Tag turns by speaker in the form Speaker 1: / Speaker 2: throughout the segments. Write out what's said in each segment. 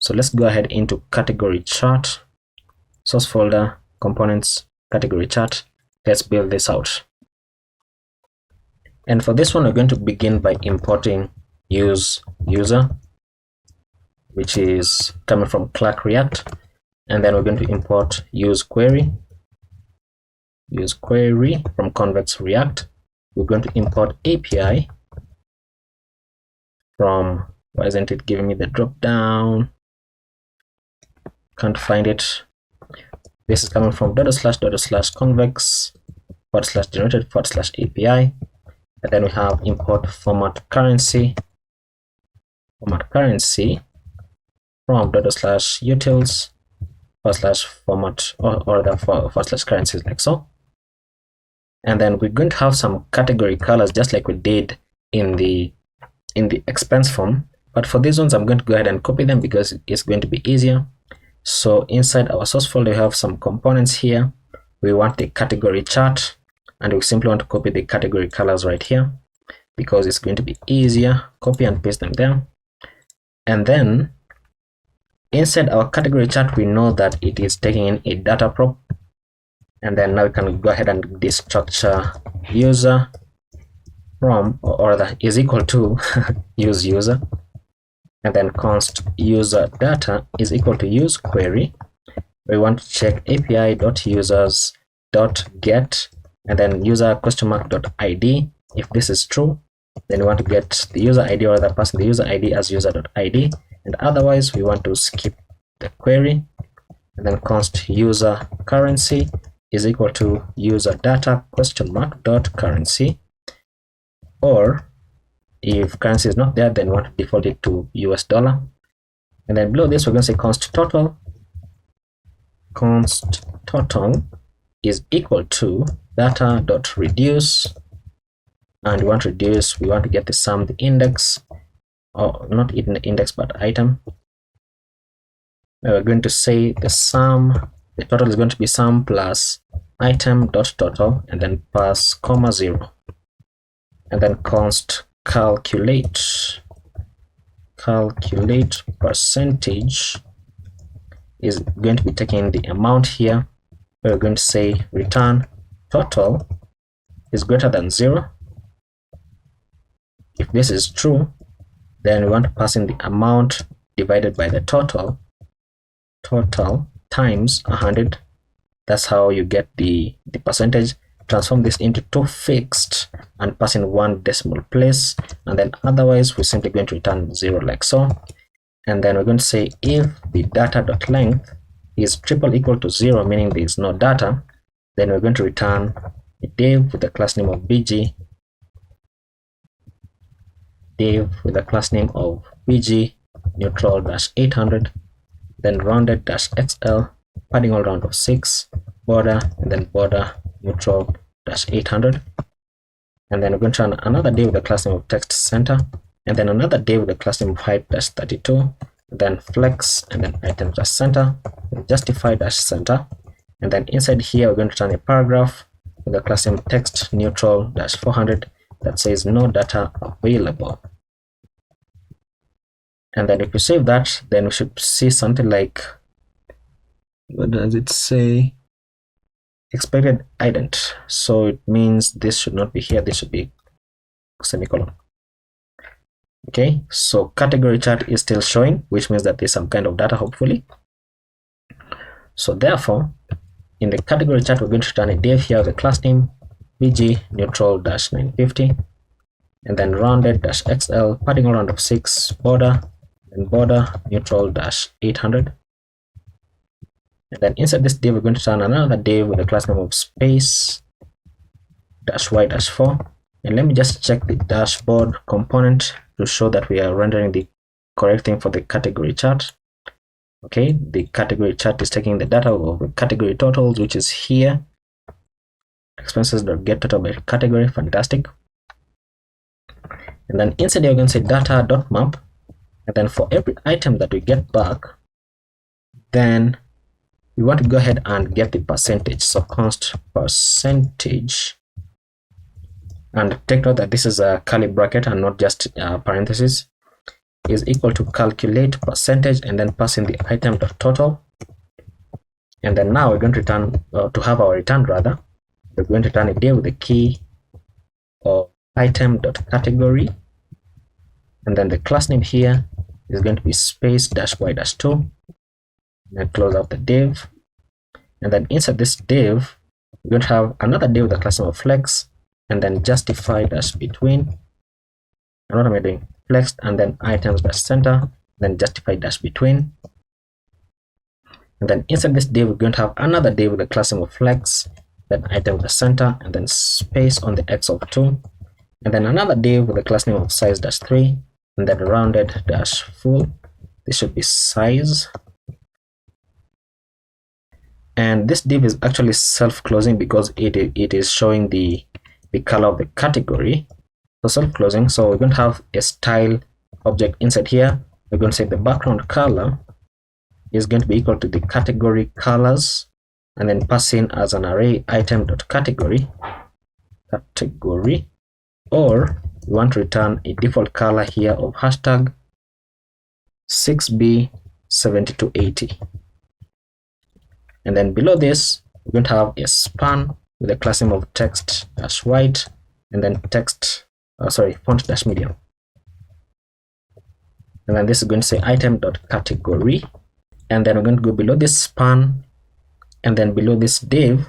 Speaker 1: So let's go ahead into category chart, source folder, components, category chart. Let's build this out. And for this one, we're going to begin by importing use user, which is coming from Clerk React. And then we're going to import use query from Convex React. We're going to import API from, why isn't it giving me the drop down? Can't find it. This is coming from // convex /generated /API. And then we have import format currency from /utils /format or the /currencies, like so. And then we're going to have some category colors just like we did in the expense form, but for these ones I'm going to go ahead and copy them because it's going to be easier. So inside our source folder we have some components here. We want the category chart, and we simply want to copy the category colors right here because it's going to be easier. Copy and paste them there. And then inside our category chart, we know that it is taking in a data prop. And then now we can go ahead and destructure user from, or that is equal to use user. And then const user data is equal to use query. We want to check api.users.get and then user?.id. If this is true, then we want to get the user ID or the person the user ID as user.id, and otherwise we want to skip the query. And then const user currency is equal to user data ?.currency, or if currency is not there, then we want to default it to US dollar. And then below this we're going to say const total is equal to data.reduce, and we want to reduce, we want to get the sum, the index, or not in the index but item. We're going to say the sum, the total is going to be sum plus item.total, and then pass comma 0, and then const calculate percentage is going to be taking the amount here. We're going to say return total is greater than 0. If this is true, then we want to pass in the amount divided by the total times 100. That's how you get the percentage. Transform this into two fixed and pass in one decimal place, and then otherwise we're simply going to return 0, like so. And then we're going to say if the data.length is equal to 0, meaning there is no data, then we're going to return a div with the class name of bg, neutral -800, then rounded-xl, padding all round of 6, border, and then border neutral -800. And then we're going to run another div with the class name of text center, and then another div with the class name of height-32, then flex, and then item-center, justify-center. And then inside here we're going to run a paragraph with the class name text neutral -400 that says no data available. And then if we save that, then we should see something like, what does it say? Expected ident. So it means this should not be here, this should be semicolon. Okay, so category chart is still showing, which means that there's some kind of data, hopefully. So therefore, in the category chart, we're going to return a div here with the class name bg neutral -950, and then rounded-xl, padding around of 6, border, and border neutral -800. And then inside this div, we're going to turn another div with the class name of space -y-4. And let me just check the dashboard component to show that we are rendering the correct thing for the category chart. Okay, the category chart is taking the data of the category totals, which is here. Expenses.get total by category, fantastic. And then inside here, we're going to say data.map. And then for every item that we get back, then we want to go ahead and get the percentage. So const percentage, and take note that this is a curly bracket and not just parentheses. is equal to calculate percentage and then pass in the item.total. And then now we're going to return, to have our return rather, we're going to return a div with the key of item.category. And then the class name here is going to be space -y-2. And then close out the div. And then inside this div, we're going to have another div with the class name of flex, and then justify-between. And what am I doing? Flex and then items-center, then justify-between. And then inside this div, we're going to have another div with the class name of flex, then item-center, and then space on the x of 2. And then another div with the class name of size-3, and then rounded-full. This should be size. And this div is actually self-closing because it is showing the color of the category. So self-closing, so we're going to have a style object inside here. We're going to say the background color is going to be equal to the category colors, and then pass in as an array item.category, or we want to return a default color here of hashtag 6B7280. And then below this, we're going to have a span with a class name of text-white, and then font-medium. And then this is going to say item.category. And then we're going to go below this span, and then below this div,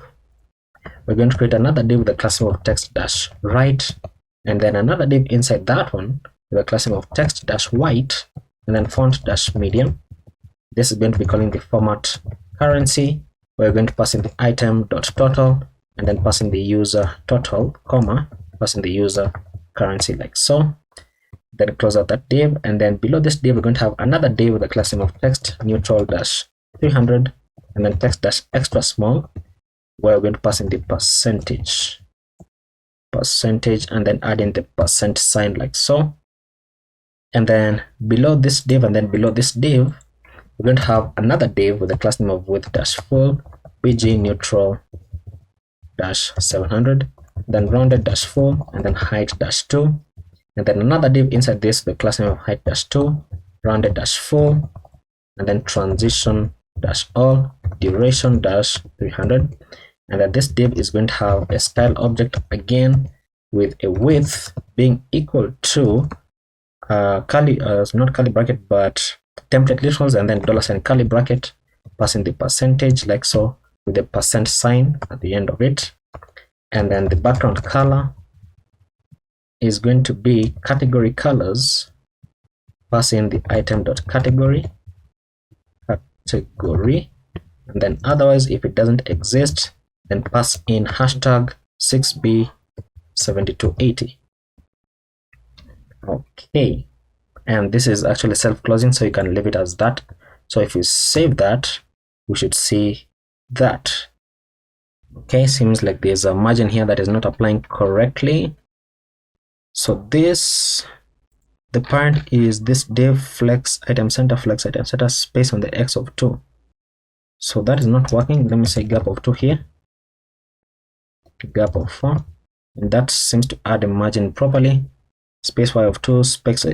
Speaker 1: we're going to create another div with a class name of text-right, and then another div inside that one with a class name of text-white, and then font-medium. This is going to be calling the format currency. We're going to pass in the item.total, and then pass in the user total, comma, pass in the user currency like so. Then close out that div, and then below this div, we're going to have another div with a class name of text neutral-300, and then text-extra small, where we're going to pass in the percentage, and then add in the percent sign like so. And then below this div, and then below this div, we're going to have another div with a class name of width-full, bg neutral-700, then rounded-full, and then height-2. And then another div inside this, the class name of height-2, rounded-full, and then transition-all, duration-300. And then this div is going to have a style object again with a width being equal to not curly bracket, but template literals, and then $ curly bracket, passing the percentage like so with a percent sign at the end of it. And then the background color is going to be category colors, pass in the item.category, and then otherwise, if it doesn't exist, then pass in hashtag 6B7280. Okay, and this is actually self-closing, so you can leave it as that. So if you save that, we should see that. Okay, seems like there's a margin here that is not applying correctly. So this, the parent is this div flex item center space on the x of 2. So that is not working. Let me say gap of 2 here, gap of 4, and that seems to add a margin properly. Space y of 2, space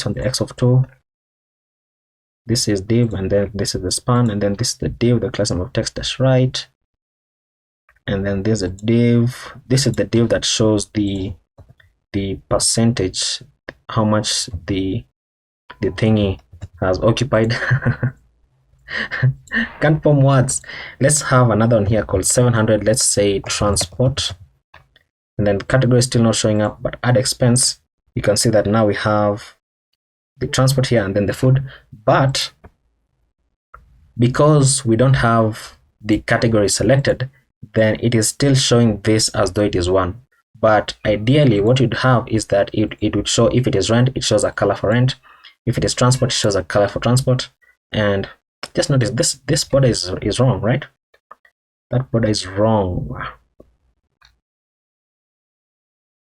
Speaker 1: on the x of 2. This is div, and then this is the span, and then this is the div, the class name of text-right, and then there's a div. This is the div that shows the percentage, how much the thingy has occupied. Can't form words. Let's have another one here called 700. Let's say transport, and then category is still not showing up, but add expense. You can see that now we have the transport here and then the food, but because we don't have the category selected, then it is still showing this as though it is 1. But ideally what you'd have is that it would show, if it is rent, it shows a color for rent. If it is transport, it shows a color for transport. And just notice this border is wrong, right? That border is wrong.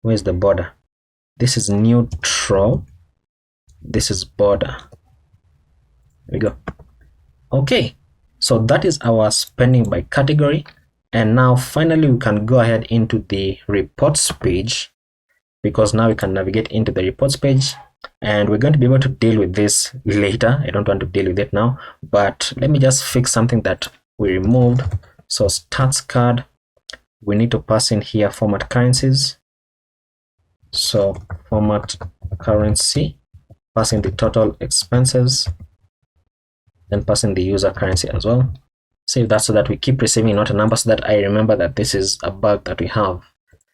Speaker 1: Where's the border? This is neutral, this is border. There we go. Okay, so that is our spending by category. And now finally we can go ahead into the reports page, because now we can navigate into the reports page. And we're going to be able to deal with this later. I don't want to deal with it now, but let me just fix something that we removed. So stats card, we need to pass in here format currencies. So format currency, pass in the total expenses, then pass in the user currency as well. Save that so that we keep receiving not a number, so that I remember that this is a bug that we have.